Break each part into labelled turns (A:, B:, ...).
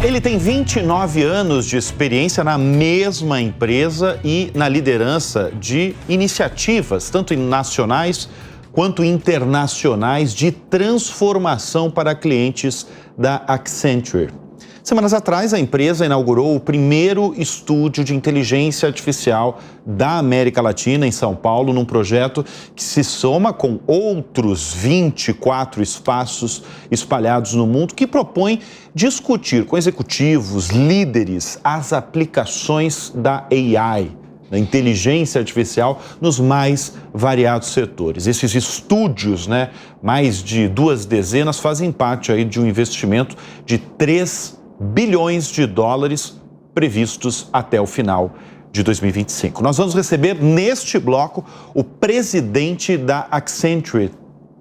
A: Ele tem 29 anos de experiência na mesma empresa e na liderança de iniciativas, tanto nacionais quanto internacionais, de transformação para clientes da Accenture. Semanas atrás, a empresa inaugurou o primeiro estúdio de inteligência artificial da América Latina, em São Paulo, num projeto que se soma com outros 24 espaços espalhados no mundo, que propõe discutir com executivos, líderes, as aplicações da AI, da inteligência artificial, nos mais variados setores. Esses estúdios, mais de 2 dezenas, fazem parte aí de um investimento de 3 bilhões de dólares previstos até o final de 2025. Nós vamos receber neste bloco o presidente da Accenture,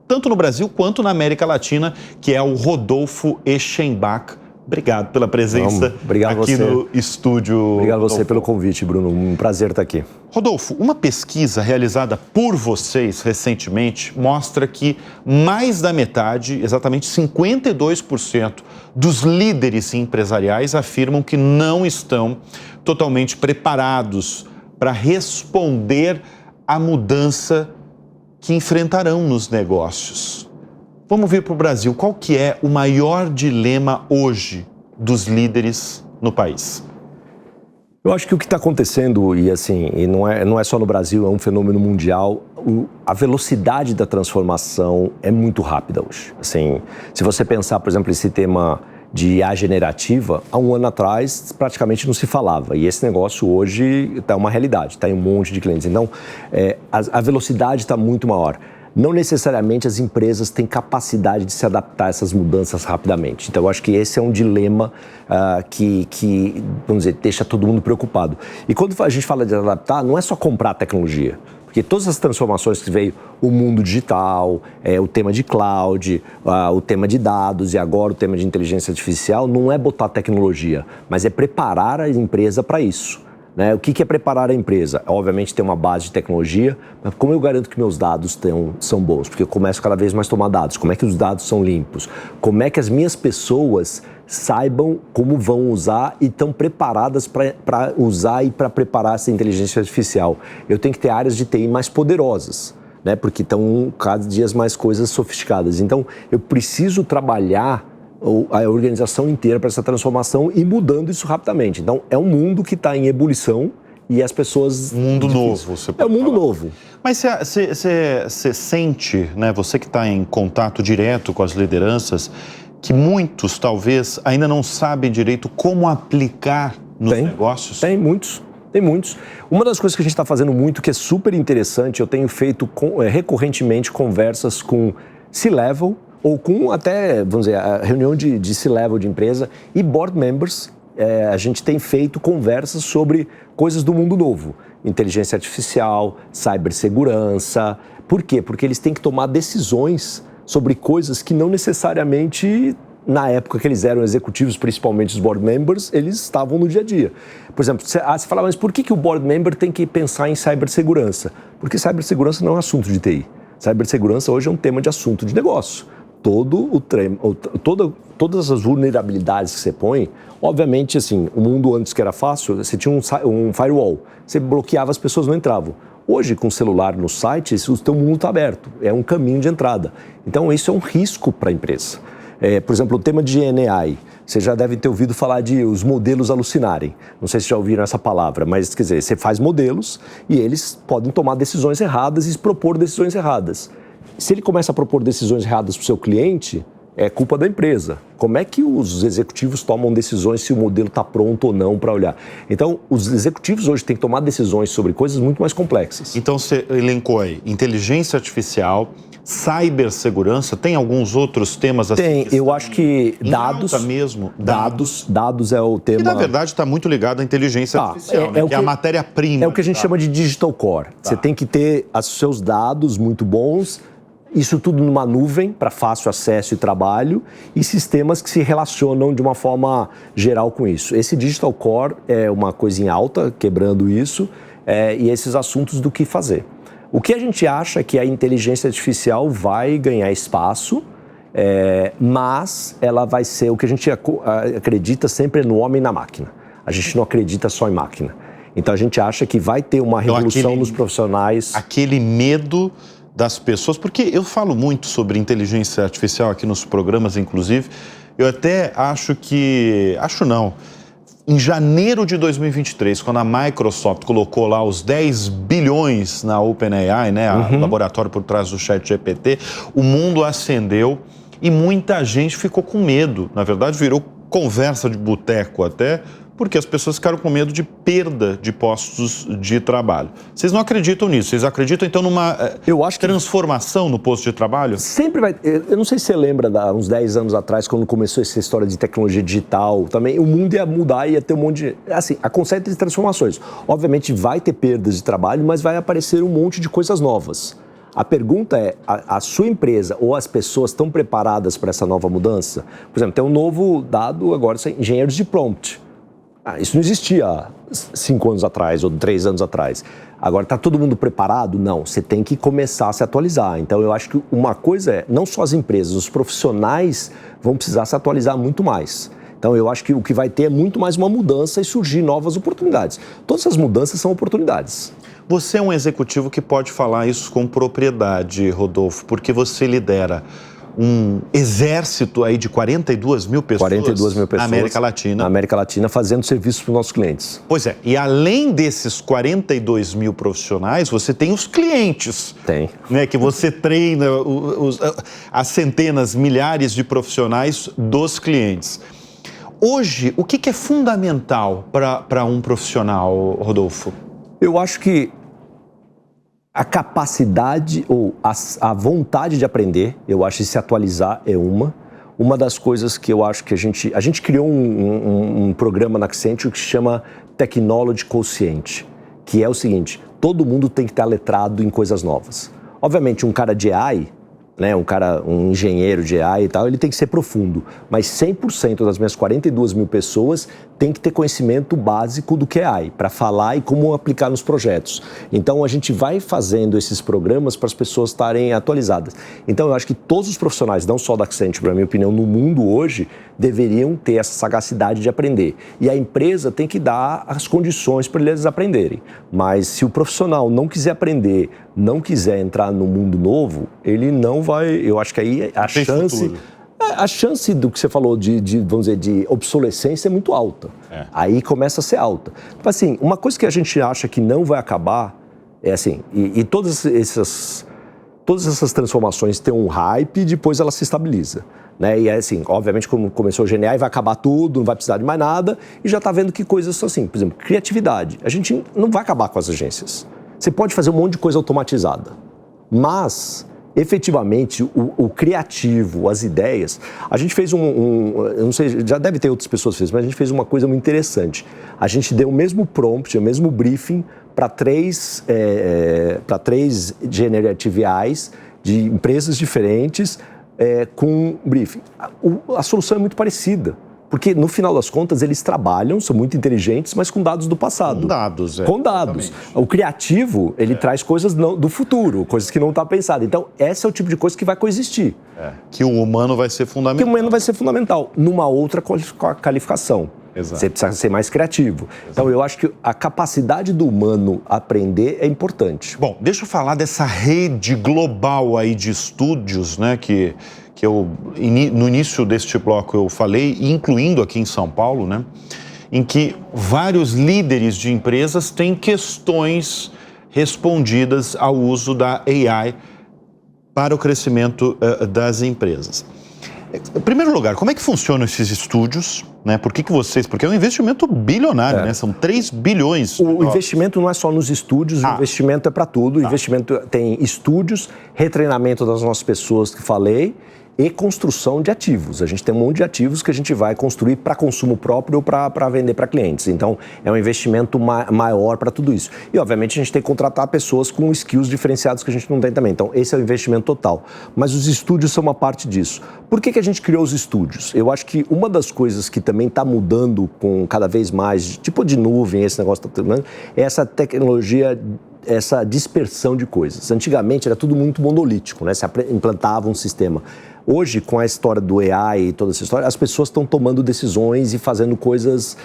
A: tanto no Brasil quanto na América Latina, que é o Rodolfo Eschenbach. Obrigado pela presença aqui no estúdio.
B: Obrigado a você pelo convite, Bruno. Um prazer estar aqui.
A: Rodolfo, uma pesquisa realizada por vocês recentemente mostra que mais da metade, exatamente 52%, dos líderes empresariais afirmam que não estão totalmente preparados para responder à mudança que enfrentarão nos negócios. Vamos vir para o Brasil. Qual que é o maior dilema hoje dos líderes no país?
B: Eu acho que o que está acontecendo, e não é só no Brasil, é um fenômeno mundial, a velocidade da transformação é muito rápida hoje. Se você pensar, por exemplo, esse tema de IA generativa, há um ano atrás praticamente não se falava. E esse negócio hoje está uma realidade, está em um monte de clientes. Então, a velocidade está muito maior. Não necessariamente as empresas têm capacidade de se adaptar a essas mudanças rapidamente. Então, eu acho que esse é um dilema que, vamos dizer, deixa todo mundo preocupado. E quando a gente fala de adaptar, não é só comprar tecnologia. Porque todas as transformações que veio, o mundo digital, o tema de cloud, o tema de dados e agora o tema de inteligência artificial, não é botar tecnologia, mas é preparar a empresa para isso. O que é preparar a empresa? Obviamente ter uma base de tecnologia, mas como eu garanto que meus dados são bons? Porque eu começo cada vez mais a tomar dados. Como é que os dados são limpos? Como é que as minhas pessoas saibam como vão usar e estão preparadas para usar e para preparar essa inteligência artificial? Eu tenho que ter áreas de TI mais poderosas, porque estão cada dia mais coisas sofisticadas. Então, eu preciso trabalhar a organização inteira para essa transformação e mudando isso rapidamente. Então, é um mundo que está em ebulição e as pessoas...
A: Mundo novo, você pode
B: É um mundo
A: falar.
B: novo.
A: Mas você sente, você que está em contato direto com as lideranças, que muitos, talvez, ainda não sabem direito como aplicar nos negócios?
B: Tem muitos. Uma das coisas que a gente está fazendo muito, que é super interessante, eu tenho feito recorrentemente conversas com C-Level, ou com até, vamos dizer, a reunião de C-Level de empresa e board members, a gente tem feito conversas sobre coisas do mundo novo. Inteligência artificial, cibersegurança. Por quê? Porque eles têm que tomar decisões sobre coisas que não necessariamente, na época que eles eram executivos, principalmente os board members, eles estavam no dia a dia. Por exemplo, você fala, mas por que o board member tem que pensar em cibersegurança? Porque cibersegurança não é um assunto de TI. Cibersegurança hoje é um tema de assunto de negócio. Todas as vulnerabilidades que você põe, obviamente, o mundo antes que era fácil, você tinha um firewall, você bloqueava, as pessoas não entravam. Hoje, com o celular no site, o teu mundo está aberto, é um caminho de entrada. Então, isso é um risco para a empresa. Por exemplo, o tema de GenAI, você já deve ter ouvido falar de os modelos alucinarem. Não sei se já ouviram essa palavra, mas, quer dizer, você faz modelos e eles podem tomar decisões erradas e propor decisões erradas. Se ele começa a propor decisões erradas para o seu cliente, é culpa da empresa. Como é que os executivos tomam decisões se o modelo está pronto ou não para olhar? Então, os executivos hoje têm que tomar decisões sobre coisas muito mais complexas.
A: Então, você elencou aí inteligência artificial, cibersegurança, tem alguns outros temas assim?
B: Tem, eu acho que dados
A: mesmo.
B: Dados é o tema...
A: Que, na verdade, está muito ligado à inteligência artificial, que é a matéria-prima.
B: É o que a gente chama de digital core. Você tem que ter os seus dados muito bons, isso tudo numa nuvem para fácil acesso e trabalho e sistemas que se relacionam de uma forma geral com isso. Esse digital core é uma coisinha alta, quebrando isso, e esses assuntos do que fazer. O que a gente acha é que a inteligência artificial vai ganhar espaço mas ela vai ser o que a gente acredita sempre no homem e na máquina. A gente não acredita só em máquina. Então a gente acha que vai ter uma revolução nos profissionais.
A: Aquele medo das pessoas, porque eu falo muito sobre inteligência artificial aqui nos programas, inclusive, eu até acho em janeiro de 2023, quando a Microsoft colocou lá os 10 bilhões na OpenAI, né, o laboratório por trás do ChatGPT, o mundo acendeu e muita gente ficou com medo. Na verdade, virou conversa de boteco até, porque as pessoas ficaram com medo de perda de postos de trabalho. Vocês não acreditam nisso? Vocês acreditam, então, numa transformação no posto de trabalho?
B: Sempre vai... Eu não sei se você lembra, uns 10 anos atrás, quando começou essa história de tecnologia digital, também o mundo ia mudar, ia ter um monte de... Assim, a conceito de transformações. Obviamente vai ter perdas de trabalho, mas vai aparecer um monte de coisas novas. A pergunta é, a sua empresa ou as pessoas estão preparadas para essa nova mudança? Por exemplo, tem um novo dado agora, engenheiros de prompt. Isso não existia há 5 anos atrás ou 3 anos atrás. Agora, está todo mundo preparado? Não, você tem que começar a se atualizar. Então, eu acho que uma coisa é, não só as empresas, os profissionais vão precisar se atualizar muito mais. Então, eu acho que o que vai ter é muito mais uma mudança e surgir novas oportunidades. Todas essas mudanças são oportunidades.
A: Você é um executivo que pode falar isso com propriedade, Rodolfo, porque você lidera um exército aí de 42 mil pessoas,
B: 42 mil pessoas
A: na América Latina.
B: Na América Latina, fazendo serviços para os nossos clientes.
A: Pois é, e além desses 42 mil profissionais, você tem os clientes.
B: Tem.
A: Né, que você treina as centenas, milhares de profissionais dos clientes. Hoje, o que é fundamental para um profissional, Rodolfo?
B: Eu acho que a capacidade ou a vontade de aprender, eu acho que se atualizar é uma das coisas que eu acho que a gente criou um programa na Accenture que se chama Technology Quotient, que é o seguinte, todo mundo tem que estar letrado em coisas novas. Obviamente, um cara de AI, né, um engenheiro de AI e tal, ele tem que ser profundo, mas 100% das minhas 42 mil pessoas tem que ter conhecimento básico do que é AI, para falar e como aplicar nos projetos. Então, a gente vai fazendo esses programas para as pessoas estarem atualizadas. Então, eu acho que todos os profissionais, não só da Accenture, na minha opinião, no mundo hoje, deveriam ter essa sagacidade de aprender. E a empresa tem que dar as condições para eles aprenderem. Mas se o profissional não quiser aprender, não quiser entrar no mundo novo, ele não vai... Eu acho que aí a chance do que você falou vamos dizer, de obsolescência é muito alta. Aí começa a ser alta. Então, assim, uma coisa que a gente acha que não vai acabar é assim, e todas essas transformações têm um hype e depois ela se estabiliza. Né? E é assim, obviamente, como começou o GenAI, vai acabar tudo, não vai precisar de mais nada, e já está vendo que coisas são assim, por exemplo, criatividade. A gente não vai acabar com as agências. Você pode fazer um monte de coisa automatizada, mas... efetivamente, o criativo, as ideias... A gente fez eu não sei, já deve ter outras pessoas que fez, mas a gente fez uma coisa muito interessante. A gente deu o mesmo prompt, o mesmo briefing para três generative AIs de empresas diferentes com briefing. A solução é muito parecida. Porque, no final das contas, eles trabalham, são muito inteligentes, mas com dados do passado.
A: Com dados,
B: Com dados. Exatamente. O criativo, ele traz coisas do futuro, coisas que não estão pensadas. Então, esse é o tipo de coisa que vai coexistir.
A: Que o humano vai ser fundamental.
B: Que o humano vai ser fundamental, numa outra qualificação.
A: Exato.
B: Você precisa ser mais criativo. Exato. Então, eu acho que a capacidade do humano aprender é importante.
A: Bom, deixa eu falar dessa rede global aí de estúdios, né, que eu, no início deste bloco eu falei, incluindo aqui em São Paulo, né, em que vários líderes de empresas têm questões respondidas ao uso da AI para o crescimento das empresas. Em primeiro lugar, como é que funcionam esses estúdios? Né? Porque é um investimento bilionário, né? São 3 bilhões.
B: O investimento não é só nos estúdios, o investimento é para tudo. O investimento tem estúdios, retreinamento das nossas pessoas que falei, e construção de ativos. A gente tem um monte de ativos que a gente vai construir para consumo próprio ou para vender para clientes. Então, é um investimento maior para tudo isso. E, obviamente, a gente tem que contratar pessoas com skills diferenciados que a gente não tem também. Então, esse é o investimento total. Mas os estúdios são uma parte disso. Por que a gente criou os estúdios? Eu acho que uma das coisas que também está mudando com cada vez mais, tipo de nuvem, esse negócio está terminando, é essa tecnologia essa dispersão de coisas. Antigamente era tudo muito monolítico, né? Se implantava um sistema. Hoje, com a história do AI e toda essa história, as pessoas estão tomando decisões e fazendo coisas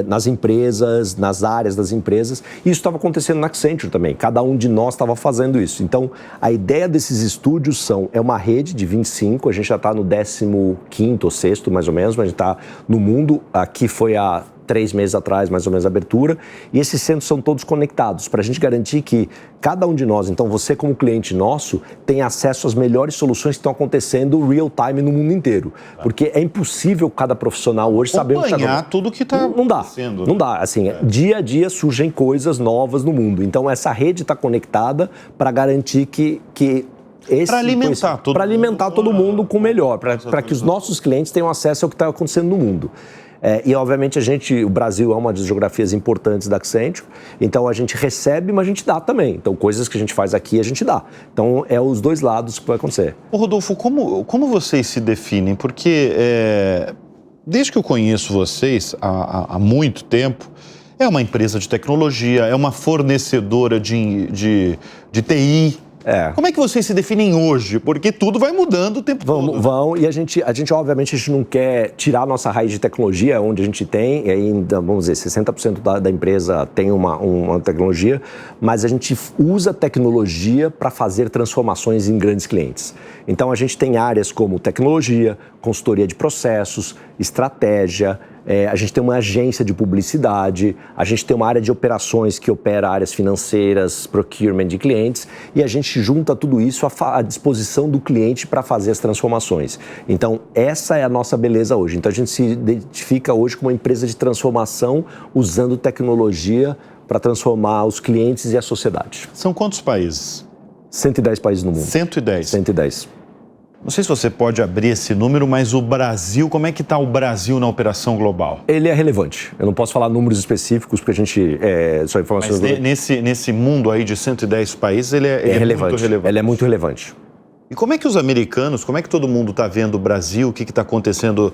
B: nas empresas, nas áreas das empresas. E isso estava acontecendo na Accenture também. Cada um de nós estava fazendo isso. Então, a ideia desses estúdios é uma rede de 25, a gente já está no 15º ou 6º, mais ou menos, mas a gente está no mundo. Aqui foi há 3 meses atrás, mais ou menos, a abertura, e esses centros são todos conectados, para a gente garantir que cada um de nós, então você como cliente nosso, tem acesso às melhores soluções que estão acontecendo real time no mundo inteiro, porque é impossível cada profissional hoje saber o que está
A: acompanhar tudo que está acontecendo.
B: Não dá, assim, dia a dia surgem coisas novas no mundo, então essa rede está conectada para garantir que para alimentar todo mundo com o melhor, para que os nossos clientes tenham acesso ao que está acontecendo no mundo. E, obviamente, o Brasil é uma das geografias importantes da Accenture, então a gente recebe, mas a gente dá também. Então, coisas que a gente faz aqui, a gente dá. Então, é os dois lados que vai acontecer.
A: Ô Rodolfo, como vocês se definem? Porque, desde que eu conheço vocês há muito tempo, é uma empresa de tecnologia, é uma fornecedora de TI. Como é que vocês se definem hoje? Porque tudo vai mudando o tempo todo.
B: E a gente, obviamente, a gente não quer tirar a nossa raiz de tecnologia, onde a gente tem, e ainda, vamos dizer, 60% da empresa tem uma tecnologia, mas a gente usa tecnologia para fazer transformações em grandes clientes. Então, a gente tem áreas como tecnologia, consultoria de processos, estratégia, a gente tem uma agência de publicidade, a gente tem uma área de operações que opera áreas financeiras, procurement de clientes, e a gente junta tudo isso à disposição do cliente para fazer as transformações. Então, essa é a nossa beleza hoje. Então, a gente se identifica hoje como uma empresa de transformação usando tecnologia para transformar os clientes e a sociedade.
A: São quantos países?
B: 110 países no mundo.
A: 110?
B: 110.
A: Não sei se você pode abrir esse número, mas o Brasil, como é que está o Brasil na operação global?
B: Ele é relevante. Eu não posso falar números específicos, porque a gente... só informações...
A: Mas nesse mundo aí de 110 países, ele é
B: relevante.
A: Muito relevante.
B: Ele é muito relevante.
A: E como é que os americanos, como é que todo mundo está vendo o Brasil, o que está acontecendo,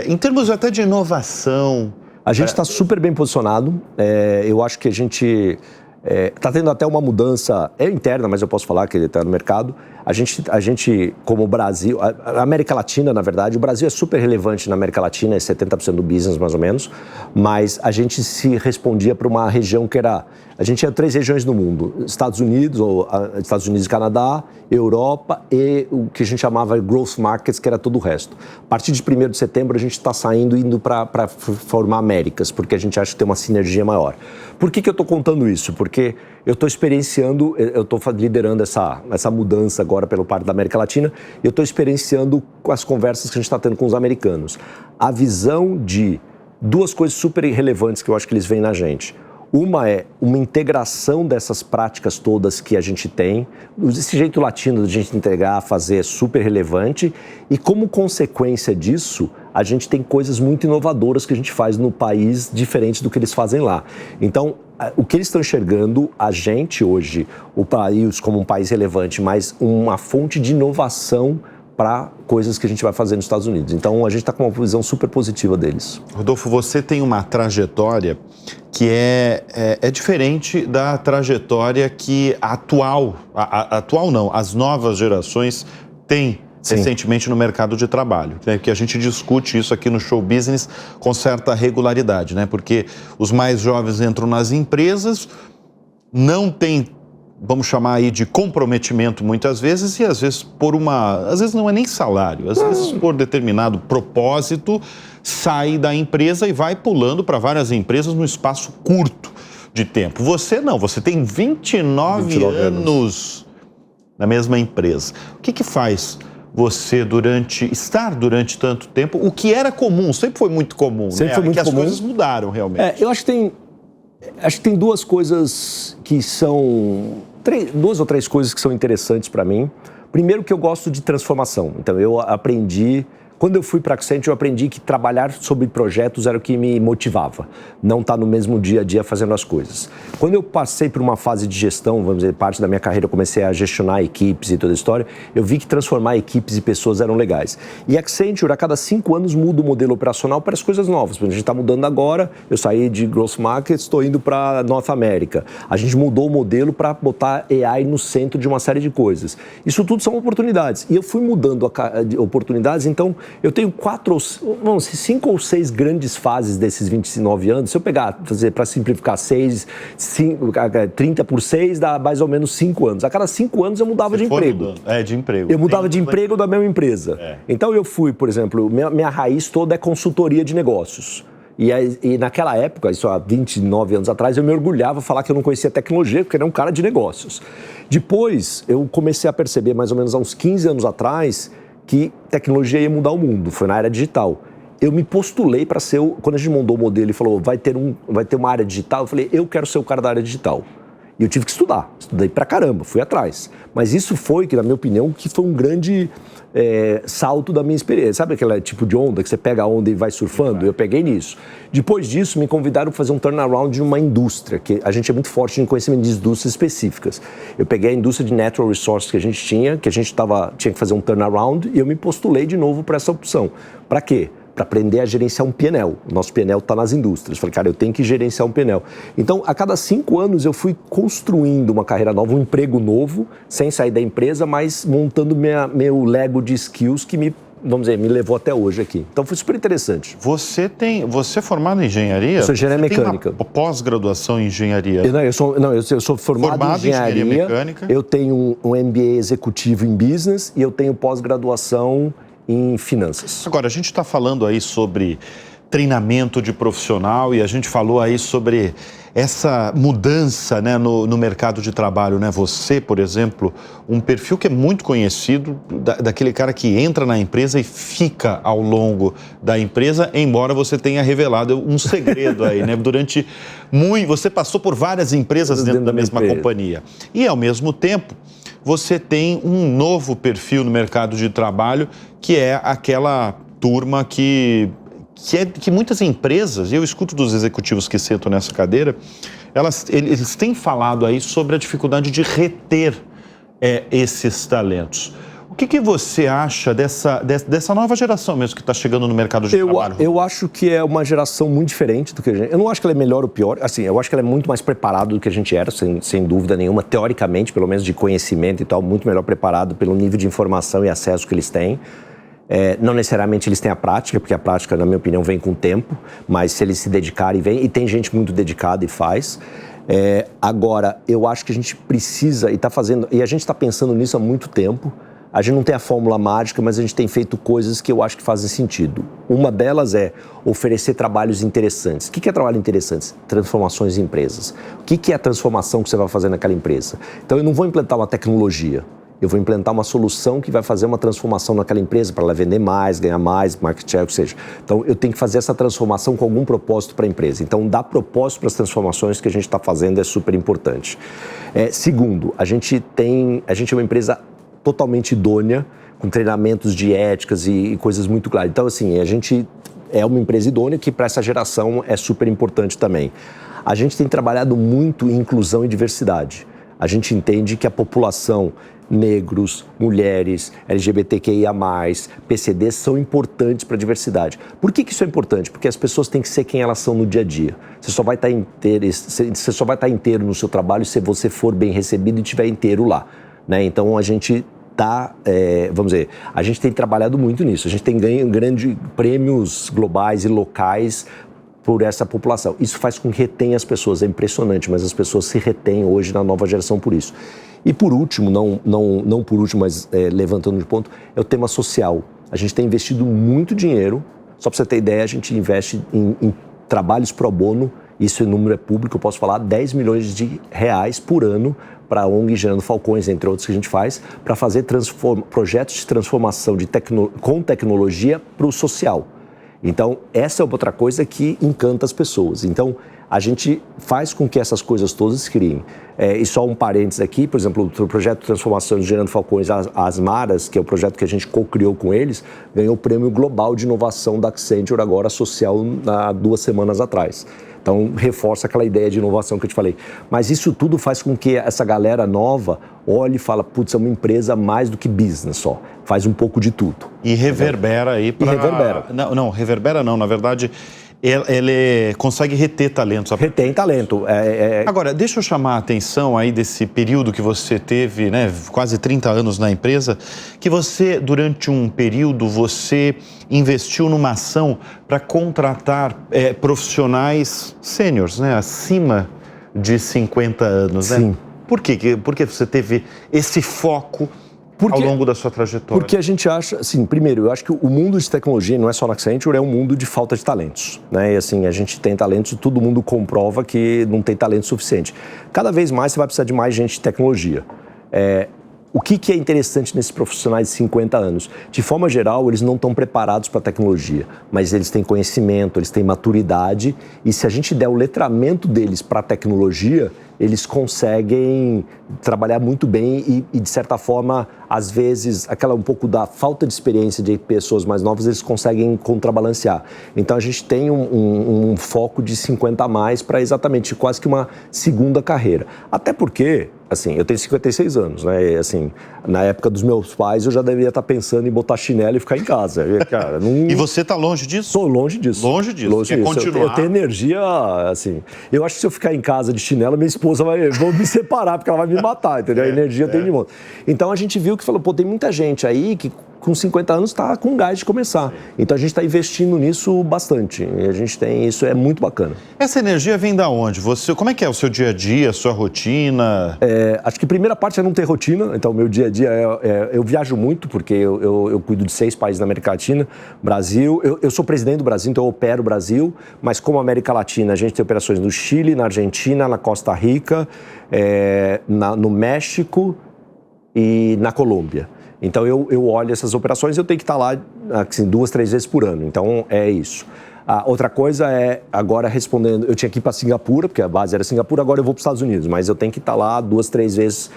A: em termos até de inovação?
B: A gente está super bem posicionado. Eu acho que a gente... Está tendo até uma mudança interna, mas eu posso falar que ele está no mercado. A gente, como Brasil, a América Latina, na verdade, o Brasil é super relevante na América Latina, é 70% do business, mais ou menos, mas a gente se respondia para uma região que era... A gente tinha 3 regiões no mundo, Estados Unidos e Canadá, Europa e o que a gente chamava de growth markets, que era todo o resto. A partir de 1º de setembro, a gente está indo para formar Américas, porque a gente acha que tem uma sinergia maior. Por que eu estou contando isso? Porque eu estou experienciando, eu estou liderando essa mudança agora pelo parte da América Latina, e eu estou experienciando as conversas que a gente está tendo com os americanos. A visão de 2 coisas super relevantes que eu acho que eles veem na gente. Uma é uma integração dessas práticas todas que a gente tem. Esse jeito latino de a gente integrar, fazer é super relevante. E como consequência disso, a gente tem coisas muito inovadoras que a gente faz no país diferente do que eles fazem lá. Então, o que eles estão enxergando, a gente hoje, o país como um país relevante, mas uma fonte de inovação para coisas que a gente vai fazer nos Estados Unidos. Então, a gente está com uma visão super positiva deles.
A: Rodolfo, você tem uma trajetória que é diferente da trajetória que as novas gerações têm recentemente no mercado de trabalho, né? Que a gente discute isso aqui no Show Business com certa regularidade, né? Porque os mais jovens entram nas empresas, não têm, vamos chamar aí de comprometimento muitas vezes, e às vezes às vezes não é nem salário, às vezes por determinado propósito, sai da empresa e vai pulando para várias empresas num espaço curto de tempo. Você não, você tem 29 anos na mesma empresa. O que faz você estar durante tanto tempo, o que era comum, sempre foi muito comum,
B: sempre foi muito
A: que
B: comum.
A: As coisas mudaram realmente.
B: Eu acho que tem 2 coisas que são... 2 ou 3 coisas que são interessantes para mim. Primeiro, que eu gosto de transformação. Então, eu aprendi Quando eu fui para a Accenture, eu aprendi que trabalhar sobre projetos era o que me motivava, não estar no mesmo dia a dia fazendo as coisas. Quando eu passei por uma fase de gestão, vamos dizer, parte da minha carreira, eu comecei a gestionar equipes e toda a história, eu vi que transformar equipes e pessoas eram legais. E a Accenture, a cada 5 anos, muda o modelo operacional para as coisas novas. A gente está mudando agora, eu saí de Growth Markets, estou indo para North America. A gente mudou o modelo para botar AI no centro de uma série de coisas. Isso tudo são oportunidades. E eu fui mudando oportunidades, então eu tenho 5 ou 6 grandes fases desses 29 anos. Se eu pegar, fazer para simplificar 30 por 6 dá mais ou menos 5 anos. A cada 5 anos eu mudava de emprego.
A: De emprego.
B: Eu mudava de emprego da mesma empresa. Então eu fui, por exemplo, minha raiz toda é consultoria de negócios. E naquela época, isso há 29 anos atrás, eu me orgulhava falar que eu não conhecia tecnologia, porque eu era um cara de negócios. Depois, eu comecei a perceber, mais ou menos há uns 15 anos atrás, que tecnologia ia mudar o mundo, foi na área digital. Eu me postulei para ser, quando a gente montou o modelo e falou, vai ter uma área digital, eu falei, eu quero ser o cara da área digital. E eu tive que estudei pra caramba, fui atrás. Mas isso foi, que na minha opinião, que foi um grande salto da minha experiência. Sabe aquele tipo de onda que você pega a onda e vai surfando? Eu peguei nisso. Depois disso, me convidaram para fazer um turnaround de uma indústria, que a gente é muito forte em conhecimento de indústrias específicas. Eu peguei a indústria de natural resources que a gente tinha que fazer um turnaround, e eu me postulei de novo para essa opção. Para quê? Para aprender a gerenciar um P&L. O nosso P&L está nas indústrias. Falei, cara, eu tenho que gerenciar um P&L. Então, a cada 5 anos, eu fui construindo uma carreira nova, um emprego novo, sem sair da empresa, mas montando meu Lego de skills que me levou até hoje aqui. Então, foi super interessante.
A: Você é formado em engenharia?
B: Eu sou engenharia mecânica.
A: Tem uma pós-graduação em engenharia?
B: Eu sou formado em engenharia mecânica. Eu tenho um MBA executivo em business e eu tenho pós-graduação em finanças.
A: Agora, a gente está falando aí sobre treinamento de profissional e a gente falou aí sobre essa mudança, né, no mercado de trabalho, né? Você, por exemplo, um perfil que é muito conhecido, daquele cara que entra na empresa e fica ao longo da empresa, embora você tenha revelado um segredo aí, né? Você passou por várias empresas dentro da mesma companhia. E, ao mesmo tempo, você tem um novo perfil no mercado de trabalho, que é aquela turma que muitas empresas, e eu escuto dos executivos que sentam nessa cadeira, eles têm falado aí sobre a dificuldade de reter esses talentos. O que você acha dessa nova geração mesmo que está chegando no mercado de trabalho?
B: Eu acho que é uma geração muito diferente do que a gente... Eu não acho que ela é melhor ou pior. Assim, eu acho que ela é muito mais preparada do que a gente era, sem dúvida nenhuma. Teoricamente, pelo menos de conhecimento e tal, muito melhor preparado pelo nível de informação e acesso que eles têm. Não necessariamente eles têm a prática, porque a prática, na minha opinião, vem com o tempo. Mas se eles se dedicarem, vem. E tem gente muito dedicada e faz. Agora, eu acho que a gente precisa, e a gente está pensando nisso há muito tempo. A gente não tem a fórmula mágica, mas a gente tem feito coisas que eu acho que fazem sentido. Uma delas é oferecer trabalhos interessantes. O que é trabalho interessante? Transformações em empresas. O que é a transformação que você vai fazer naquela empresa? Então, eu não vou implantar uma tecnologia. Eu vou implantar uma solução que vai fazer uma transformação naquela empresa para ela vender mais, ganhar mais, market share, o que seja. Então, eu tenho que fazer essa transformação com algum propósito para a empresa. Então, dar propósito para as transformações que a gente está fazendo é super importante. Segundo, a gente é uma empresa totalmente idônea, com treinamentos de éticas e coisas muito claras. Então, assim, a gente é uma empresa idônea que para essa geração é super importante também. A gente tem trabalhado muito em inclusão e diversidade. A gente entende que a população, negros, mulheres, LGBTQIA+, PCDs, são importantes para a diversidade. Por que isso é importante? Porque as pessoas têm que ser quem elas são no dia a dia. Você só vai estar inteiro no seu trabalho se você for bem recebido e estiver inteiro lá. Né? Então, a gente a gente tem trabalhado muito nisso. A gente tem ganho grandes prêmios globais e locais por essa população. Isso faz com que retenha as pessoas. É impressionante, mas as pessoas se retêm hoje na nova geração por isso. E por último, não por último, mas levantando de ponto, é o tema social. A gente tem investido muito dinheiro. Só para você ter ideia, a gente investe em trabalhos pro bono. Isso, o número é público, eu posso falar, 10 milhões de reais por ano para a ONG Gerando Falcões, entre outros que a gente faz, para fazer projetos de transformação com tecnologia para o social. Então, essa é outra coisa que encanta as pessoas. Então, a gente faz com que essas coisas todas criem. E só um parênteses aqui, por exemplo, o projeto de transformação de Gerando Falcões, as Maras, que é o projeto que a gente co-criou com eles, ganhou o Prêmio Global de Inovação da Accenture agora social há 2 semanas atrás. Então, reforça aquela ideia de inovação que eu te falei. Mas isso tudo faz com que essa galera nova olhe e fala, putz, é uma empresa mais do que business só. Faz um pouco de tudo.
A: E reverbera aí para...
B: E reverbera.
A: Não, reverbera não. Na verdade, ele consegue reter talento.
B: Retém talento.
A: Agora, deixa eu chamar a atenção aí desse período que você teve, né, quase 30 anos na empresa, que você, durante um período, você investiu numa ação para contratar profissionais sêniores, né, acima de 50 anos, né?
B: Sim.
A: Por quê? Por que você teve esse foco ao longo da sua trajetória?
B: Porque a gente acha, assim, primeiro, eu acho que o mundo de tecnologia, não é só na Accenture, é um mundo de falta de talentos, né? E assim, a gente tem talentos e todo mundo comprova que não tem talento suficiente. Cada vez mais você vai precisar de mais gente de tecnologia. O que é interessante nesses profissionais de 50 anos? De forma geral, eles não estão preparados para a tecnologia, mas eles têm conhecimento, eles têm maturidade, e se a gente der o letramento deles para a tecnologia, eles conseguem trabalhar muito bem e, de certa forma, às vezes, um pouco da falta de experiência de pessoas mais novas, eles conseguem contrabalancear. Então, a gente tem um foco de 50 a mais para exatamente quase que uma segunda carreira. Até porque, assim, eu tenho 56 anos, né? E, assim, na época dos meus pais, eu já deveria estar pensando em botar chinelo e ficar em casa. Cara, não...
A: E você está longe disso?
B: Estou longe disso.
A: Longe disso. Quer continuar?
B: Eu tenho energia, assim... Eu acho que se eu ficar em casa de chinelo, minha esposa vai me separar, porque ela vai me matar, entendeu? A energia tem de monte. Então, a gente viu que falou, pô, tem muita gente aí que com 50 anos está com gás de começar. Então, a gente está investindo nisso bastante. E a gente tem isso, é muito bacana.
A: Essa energia vem da onde? Como é que é o seu dia a dia, a sua rotina?
B: Acho que a primeira parte é não ter rotina. Então, o meu dia a dia eu viajo muito, porque eu cuido de 6 países na América Latina. Brasil, eu sou presidente do Brasil, então eu opero o Brasil, mas como América Latina, a gente tem operações no Chile, na Argentina, na Costa Rica, no México e na Colômbia. Então, eu olho essas operações e eu tenho que estar lá assim, 2, 3 vezes por ano. Então, é isso. Outra coisa agora respondendo, eu tinha que ir para Singapura, porque a base era Singapura, agora eu vou para os Estados Unidos, mas eu tenho que estar lá 2, 3 vezes,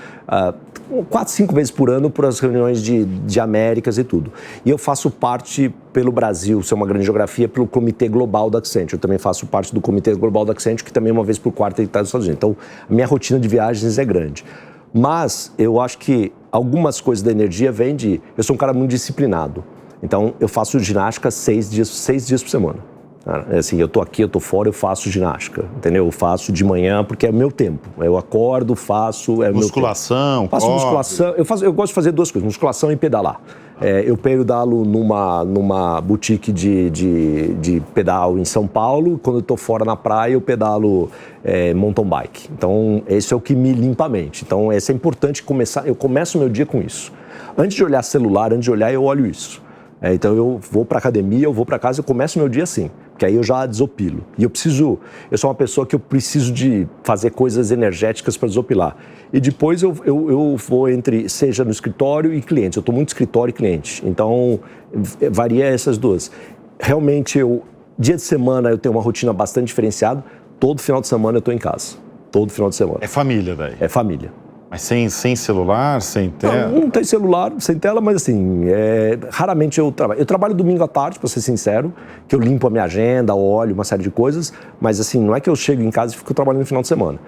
B: 4, 5 vezes por ano para as reuniões de Américas e tudo. E eu faço parte, pelo Brasil, ser uma grande geografia, pelo Comitê Global da Accenture. Eu também faço parte do Comitê Global da Accenture, que também uma vez por quarto está nos Estados Unidos. Então, a minha rotina de viagens é grande. Mas eu acho que algumas coisas da energia vêm eu sou um cara muito disciplinado. Então, eu faço ginástica 6 dias por semana. Assim, eu tô aqui, eu tô fora, eu faço ginástica, entendeu? Eu faço de manhã porque é o meu tempo. Eu acordo, faço,
A: musculação,
B: faço musculação. Eu gosto de fazer 2 coisas, musculação e pedalar. Eu pedalo numa boutique de pedal em São Paulo. Quando eu tô fora na praia, eu pedalo mountain bike. Então, esse é o que me limpa a mente. Então, é importante começar. Eu começo o meu dia com isso. Antes de olhar celular, eu olho isso. Então, eu vou para academia, eu vou para casa, eu começo o meu dia assim, porque aí eu já desopilo. E eu sou uma pessoa que eu preciso de fazer coisas energéticas para desopilar. E depois eu vou seja no escritório e cliente. Eu estou muito escritório e cliente, então varia essas duas. Realmente, dia de semana eu tenho uma rotina bastante diferenciada, todo final de semana eu estou em casa, todo final de semana.
A: É família daí?
B: É família.
A: Mas sem celular, sem tela?
B: Não tem celular, sem tela, mas assim, raramente eu trabalho. Eu trabalho domingo à tarde, para ser sincero, que eu limpo a minha agenda, olho uma série de coisas, mas assim, não é que eu chego em casa e fico trabalhando no final de semana.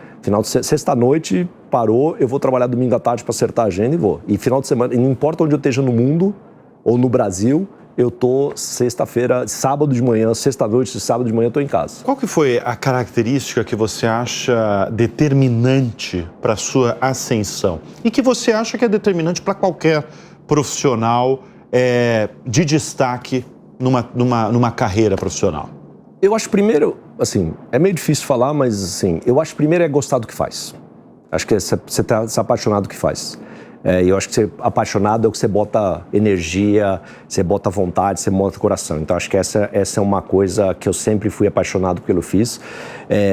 B: Sexta-noite, parou, eu vou trabalhar domingo à tarde para acertar a agenda e vou. E final de semana, não importa onde eu esteja no mundo ou no Brasil, eu tô sexta-feira, sábado de manhã, sexta-noite, sábado de manhã eu tô em casa.
A: Qual que foi a característica que você acha determinante para a sua ascensão? E que você acha que é determinante para qualquer profissional de destaque numa carreira profissional?
B: Eu acho primeiro, assim, é meio difícil falar, mas assim, eu acho primeiro é gostar do que faz. Acho que você tá se apaixonado do que faz. Eu acho que ser apaixonado é o que você bota energia, você bota vontade, você bota coração. Então, acho que essa é uma coisa que eu sempre fui apaixonado pelo que eu fiz.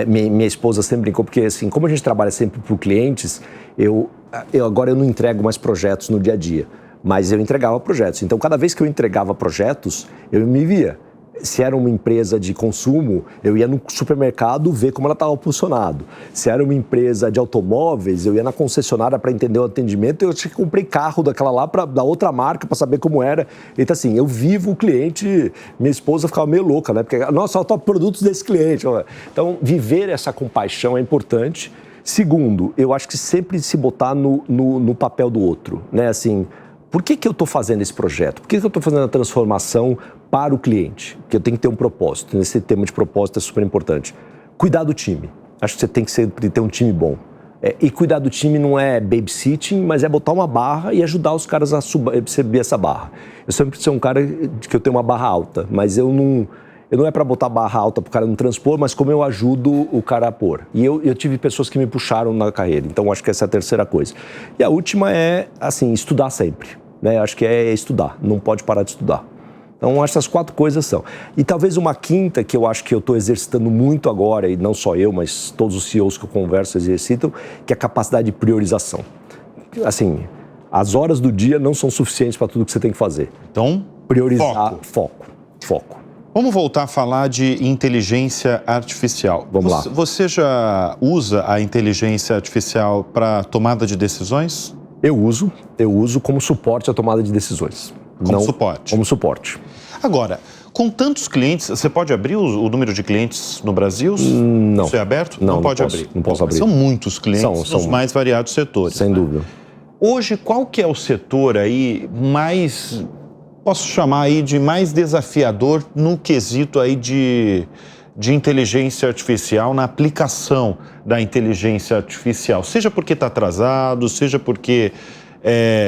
B: Minha esposa sempre brincou, porque assim, como a gente trabalha sempre por clientes, agora eu não entrego mais projetos no dia a dia, mas eu entregava projetos. Então, cada vez que eu entregava projetos, eu me via. Se era uma empresa de consumo, eu ia no supermercado ver como ela estava posicionado. Se era uma empresa de automóveis, eu ia na concessionária para entender o atendimento. Eu tinha que comprar carro daquela lá, da outra marca, para saber como era. Então, assim, eu vivo o cliente. Minha esposa ficava meio louca, né? Porque, nossa, só top produtos desse cliente. Então, viver essa compaixão é importante. Segundo, eu acho que sempre se botar no papel do outro, né? Assim, por que eu estou fazendo esse projeto? Por que eu estou fazendo a transformação para o cliente? Porque eu tenho que ter um propósito. Nesse tema de propósito é super importante. Cuidar do time. Acho que você tem que sempre ter um time bom. E cuidar do time não é babysitting, mas é botar uma barra e ajudar os caras a subir essa barra. Eu sempre sou um cara que eu tenho uma barra alta, mas eu não é para botar barra alta para o cara não transpor, mas como eu ajudo o cara a pôr. E eu tive pessoas que me puxaram na carreira, então acho que essa é a terceira coisa. E a última é, assim, estudar sempre, né? Acho que é estudar, não pode parar de estudar. Então, essas 4 coisas são. E talvez uma quinta, que eu acho que eu estou exercitando muito agora, e não só eu, mas todos os CEOs que eu converso exercitam, que é a capacidade de priorização. Assim, as horas do dia não são suficientes para tudo que você tem que fazer.
A: Então,
B: priorizar, foco.
A: Vamos voltar a falar de inteligência artificial.
B: Vamos lá.
A: Você já usa a inteligência artificial para tomada de decisões?
B: Eu uso como suporte à tomada de decisões.
A: Suporte?
B: Como suporte.
A: Agora, com tantos clientes, você pode abrir o número de clientes no Brasil?
B: Não.
A: Isso é aberto?
B: Não
A: pode
B: posso,
A: abrir.
B: Não posso abrir.
A: São muitos clientes
B: são
A: nos mais variados setores.
B: Sem dúvida.
A: Hoje, qual que é o setor aí mais, posso chamar aí de mais desafiador no quesito aí de inteligência artificial, na aplicação da inteligência artificial? Seja porque está atrasado, seja porque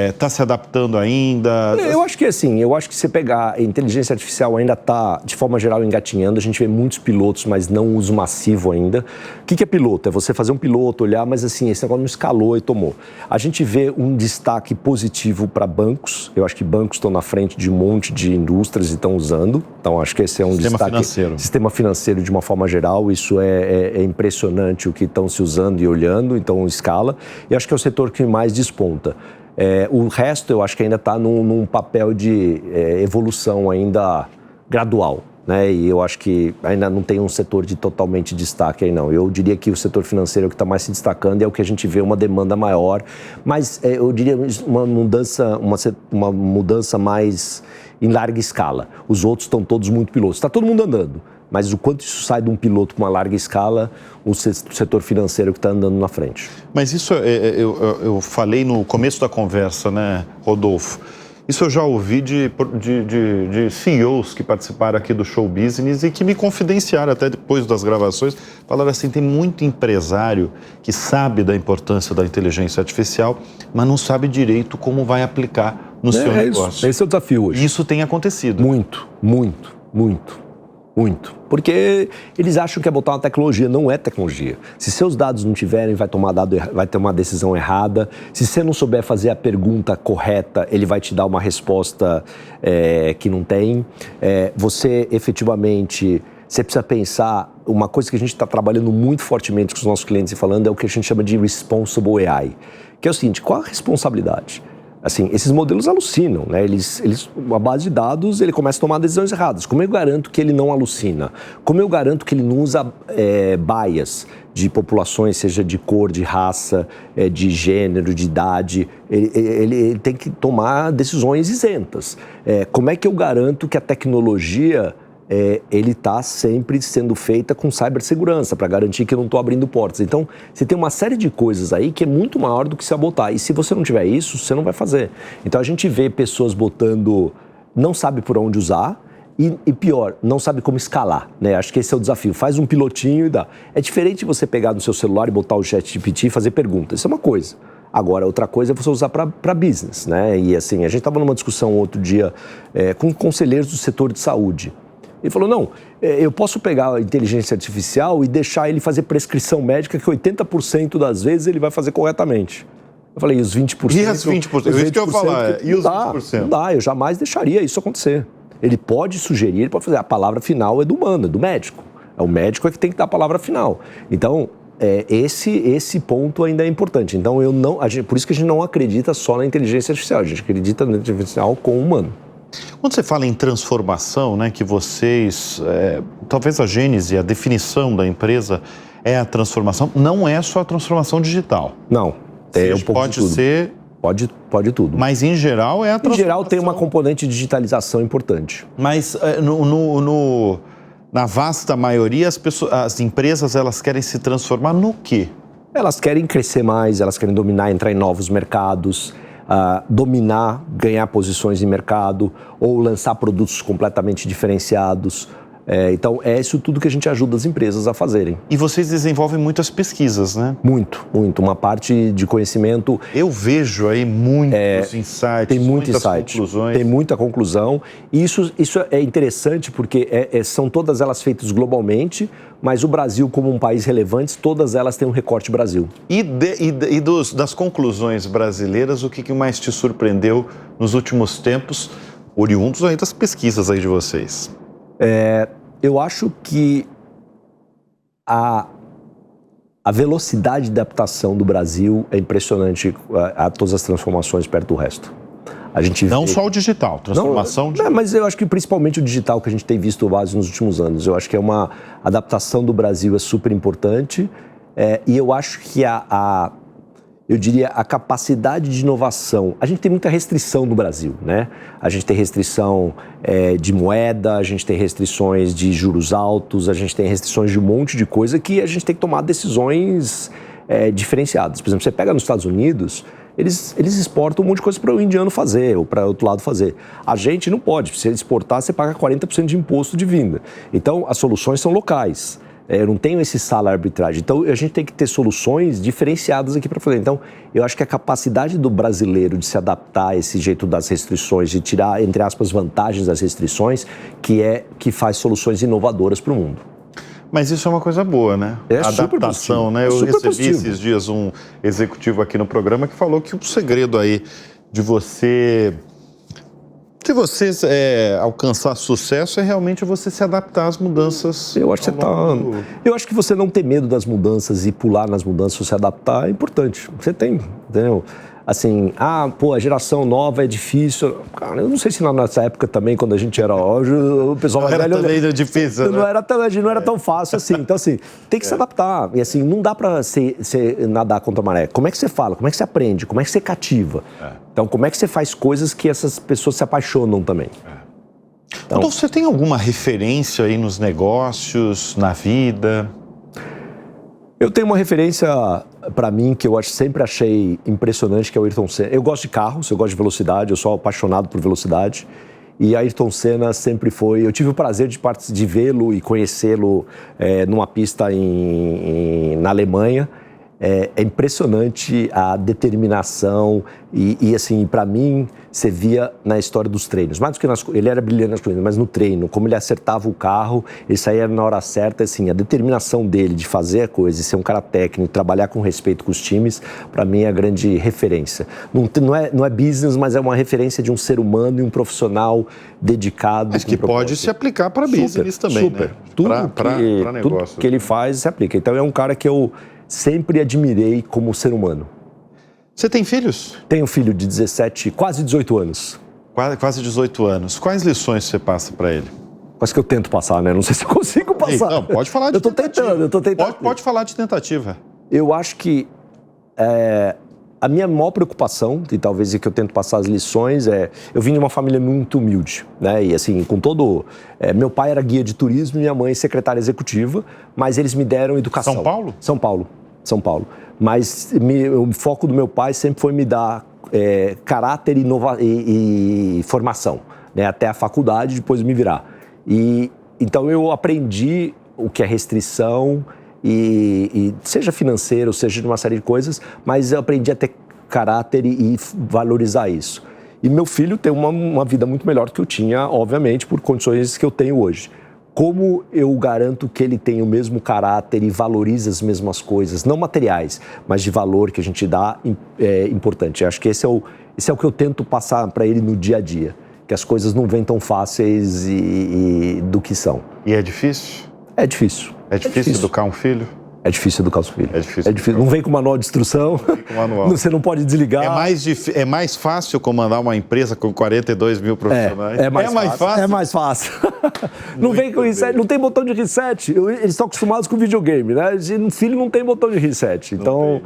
A: está se adaptando ainda?
B: Eu acho que assim, você pegar a inteligência artificial ainda está, de forma geral, engatinhando. A gente vê muitos pilotos, mas não uso massivo ainda. O que é piloto? É você fazer um piloto, olhar, mas assim, esse negócio não escalou e tomou. A gente vê um destaque positivo para bancos. Eu acho que bancos estão na frente de um monte de indústrias e estão usando. Então, acho que esse é um destaque. Sistema financeiro de uma forma geral. Isso é impressionante o que estão se usando e olhando, então escala. E acho que é o setor que mais desponta. O resto eu acho que ainda está num papel de evolução ainda gradual, né? E eu acho que ainda não tem um setor de totalmente destaque aí não. Eu diria que o setor financeiro é o que está mais se destacando, é o que a gente vê uma demanda maior, mas eu diria uma mudança mais em larga escala. Os outros estão todos muito pilotos. Está todo mundo andando. Mas o quanto isso sai de um piloto com uma larga escala, o setor financeiro que está andando na frente.
A: Mas isso eu falei no começo da conversa, né, Rodolfo? Isso eu já ouvi de CEOs que participaram aqui do Show Business e que me confidenciaram até depois das gravações. Falaram assim, tem muito empresário que sabe da importância da inteligência artificial, mas não sabe direito como vai aplicar no seu negócio.
B: Esse é o desafio hoje.
A: Isso tem acontecido.
B: Muito. Porque eles acham que é botar uma tecnologia, não é tecnologia. Se seus dados não tiverem, vai ter uma decisão errada. Se você não souber fazer a pergunta correta, ele vai te dar uma resposta que não tem. Você efetivamente, você precisa pensar, uma coisa que a gente está trabalhando muito fortemente com os nossos clientes e falando é o que a gente chama de Responsible AI, que é o seguinte, qual a responsabilidade? Assim, esses modelos alucinam, né? A base de dados, ele começa a tomar decisões erradas. Como eu garanto que ele não alucina? Como eu garanto que ele não usa bias de populações, seja de cor, de raça, de gênero, de idade? Ele tem que tomar decisões isentas. Como é que eu garanto que a tecnologia ele está sempre sendo feita com cibersegurança, para garantir que eu não estou abrindo portas. Então, você tem uma série de coisas aí que é muito maior do que sabotar. E se você não tiver isso, você não vai fazer. Então, a gente vê pessoas botando, não sabe por onde usar, e pior, não sabe como escalar, né? Acho que esse é o desafio. Faz um pilotinho e dá. É diferente você pegar no seu celular e botar o ChatGPT e fazer perguntas. Isso é uma coisa. Agora, outra coisa é você usar para business, né? E assim, a gente estava numa discussão outro dia com conselheiros do setor de saúde. Ele falou, não, eu posso pegar a inteligência artificial e deixar ele fazer prescrição médica que 80% das vezes ele vai fazer corretamente. Eu falei, e os 20%?
A: E os 20%? Isso que eu ia falar, e os 20%?
B: Não dá, eu jamais deixaria isso acontecer. Ele pode sugerir, ele pode fazer, a palavra final é do humano, é do médico. O médico é que tem que dar a palavra final. Então, esse ponto ainda é importante. Então, por isso que a gente não acredita só na inteligência artificial, a gente acredita na inteligência artificial com o humano.
A: Quando você fala em transformação, né, que vocês, talvez a gênese, a definição da empresa é a transformação, não é só a transformação digital.
B: Não, é um pouco
A: pode
B: de tudo.
A: ser...
B: Pode tudo.
A: Mas em geral é a transformação.
B: Em geral tem uma componente de digitalização importante.
A: Mas na vasta maioria as empresas elas querem se transformar no quê?
B: Elas querem crescer mais, elas querem dominar, entrar em novos mercados, dominar, ganhar posições em mercado ou lançar produtos completamente diferenciados. Então, é isso tudo que a gente ajuda as empresas a fazerem.
A: E vocês desenvolvem muitas pesquisas, né?
B: Muito. Uma parte de conhecimento...
A: Eu vejo aí muitos insights,
B: tem muitas
A: conclusões.
B: Tem muita conclusão. E isso é interessante porque são todas elas feitas globalmente, mas o Brasil, como um país relevante, todas elas têm um recorte Brasil.
A: E das conclusões brasileiras, o que mais te surpreendeu nos últimos tempos, oriundos aí das pesquisas aí de vocês?
B: Eu acho que a velocidade de adaptação do Brasil é impressionante a todas as transformações perto do resto. A gente
A: não só o digital, transformação...
B: Mas eu acho que principalmente o digital que a gente tem visto base nos últimos anos. Eu acho que uma adaptação do Brasil é super importante e eu acho que eu diria, a capacidade de inovação. A gente tem muita restrição no Brasil, né? A gente tem restrição de moeda, a gente tem restrições de juros altos, a gente tem restrições de um monte de coisa que a gente tem que tomar decisões diferenciadas. Por exemplo, você pega nos Estados Unidos, eles exportam um monte de coisa para o indiano fazer ou para outro lado fazer. A gente não pode. Se você exportar, você paga 40% de imposto de vinda. Então, as soluções são locais. Eu não tenho esse salário arbitragem. Então, a gente tem que ter soluções diferenciadas aqui para fazer. Então, eu acho que a capacidade do brasileiro de se adaptar a esse jeito das restrições, de tirar, entre aspas, vantagens das restrições, que faz soluções inovadoras para o mundo.
A: Mas isso é uma coisa boa, né? Adaptação, né? Eu recebi esses dias um executivo aqui no programa que falou que o segredo aí de você alcançar sucesso é realmente você se adaptar às mudanças.
B: Eu acho que você não ter medo das mudanças e pular nas mudanças, se adaptar é importante. Você tem, entendeu? Assim, a geração nova é difícil. Cara, eu não sei se na nossa época também, quando a gente era o pessoal mais velho...
A: Também era difícil, né?
B: Não era tão fácil assim. Então, assim, tem que se adaptar. E assim, não dá pra você nadar contra a maré. Como é que você fala? Como é que você aprende? Como é que você cativa? Então, como é que você faz coisas que essas pessoas se apaixonam também?
A: Então, você tem alguma referência aí nos negócios, na vida?
B: Eu tenho uma referência para mim que eu sempre achei impressionante, que é o Ayrton Senna. Eu gosto de carros, eu gosto de velocidade, eu sou apaixonado por velocidade. E Ayrton Senna sempre foi... Eu tive o prazer de vê-lo e conhecê-lo numa pista na Alemanha. É impressionante a determinação e assim, para mim, você via na história dos treinos. Mais do que ele era brilhante nas corridas, mas no treino, como ele acertava o carro, ele saía na hora certa, assim, a determinação dele de fazer a coisa, de ser um cara técnico, trabalhar com respeito com os times, para mim é a grande referência. Não é business, mas é uma referência de um ser humano e um profissional dedicado.
A: Mas que pode se aplicar para business também,
B: super.
A: Né?
B: Tudo que ele faz se aplica. Então é um cara que eu sempre admirei como ser humano.
A: Você tem filhos?
B: Tenho um filho de 17, quase 18 anos.
A: Quase 18 anos. Quais lições você passa para ele?
B: Quase que eu tento passar, né? Não sei se eu consigo passar.
A: Não, pode falar de tentativa.
B: Eu tô tentando.
A: Pode falar de tentativa.
B: Eu acho que a minha maior preocupação, e talvez é que eu tento passar as lições, eu vim de uma família muito humilde, né? E assim, com todo... meu pai era guia de turismo e minha mãe secretária executiva, mas eles me deram educação.
A: São Paulo?
B: São Paulo. Mas o foco do meu pai sempre foi me dar caráter e formação, né? Até a faculdade, depois me virar. Então eu aprendi o que é restrição, e seja financeiro, seja de uma série de coisas, mas eu aprendi a ter caráter e valorizar isso. E meu filho tem uma vida muito melhor do que eu tinha, obviamente, por condições que eu tenho hoje. Como eu garanto que ele tem o mesmo caráter e valoriza as mesmas coisas, não materiais, mas de valor que a gente dá, é importante. Acho que esse é o que eu tento passar para ele no dia a dia, que as coisas não vêm tão fáceis do que são.
A: E é difícil?
B: É difícil.
A: É difícil educar um filho?
B: É difícil educar os filhos.
A: É difícil.
B: Não vem com manual de instrução. Não vem com manual. Você não pode desligar.
A: É mais fácil comandar uma empresa com 42 mil profissionais?
B: É mais fácil. É mais fácil. Não vem com reset, não tem botão de reset. Eles estão acostumados com videogame, né? O filho não tem botão de reset. Então,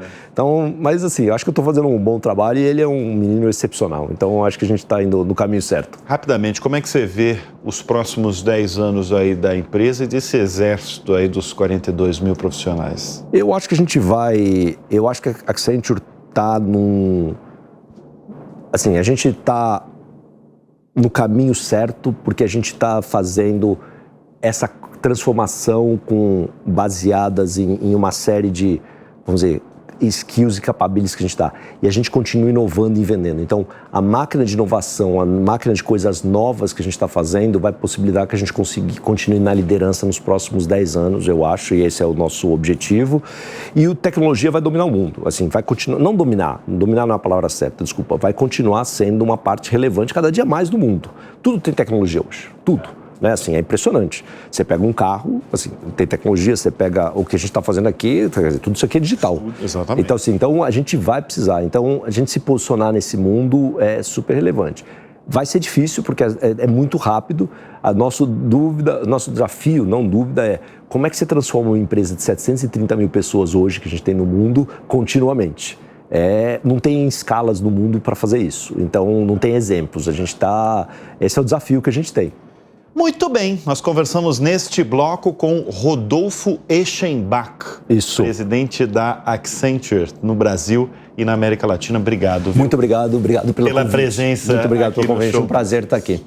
B: mas assim, eu acho que eu estou fazendo um bom trabalho e ele é um menino excepcional. Então, eu acho que a gente está indo no caminho certo.
A: Rapidamente, como é que você vê os próximos 10 anos aí da empresa e desse exército aí dos 42 mil profissionais?
B: Eu acho que a gente vai... Eu acho que a Accenture está num... Assim, a gente está no caminho certo porque a gente está fazendo essa transformação baseadas em uma série de, vamos dizer, skills e capabilities que a gente dá. E a gente continua inovando e vendendo. Então, a máquina de inovação, a máquina de coisas novas que a gente está fazendo vai possibilitar que a gente continue na liderança nos próximos 10 anos, eu acho, e esse é o nosso objetivo. E a tecnologia vai dominar o mundo. Assim, vai continuar, não dominar não é a palavra certa, desculpa, vai continuar sendo uma parte relevante cada dia mais do mundo. Tudo tem tecnologia hoje, tudo. Né? Assim, é impressionante. Você pega um carro, assim, tem tecnologia, você pega o que a gente está fazendo aqui, tudo isso aqui é digital.
A: Exatamente.
B: Então, assim, então a gente vai precisar. Então, a gente se posicionar nesse mundo é super relevante. Vai ser difícil, porque é muito rápido. Nosso desafio, não dúvida, é como é que você transforma uma empresa de 730 mil pessoas hoje, que a gente tem no mundo, continuamente. Não tem escalas no mundo para fazer isso. Então, não tem exemplos. Esse é o desafio que a gente tem.
A: Muito bem, nós conversamos neste bloco com Rodolfo Eschenbach, presidente da Accenture no Brasil e na América Latina. Obrigado.
B: Muito obrigado
A: pela
B: convite.
A: presença.
B: Muito obrigado pelo convite, é um prazer estar aqui.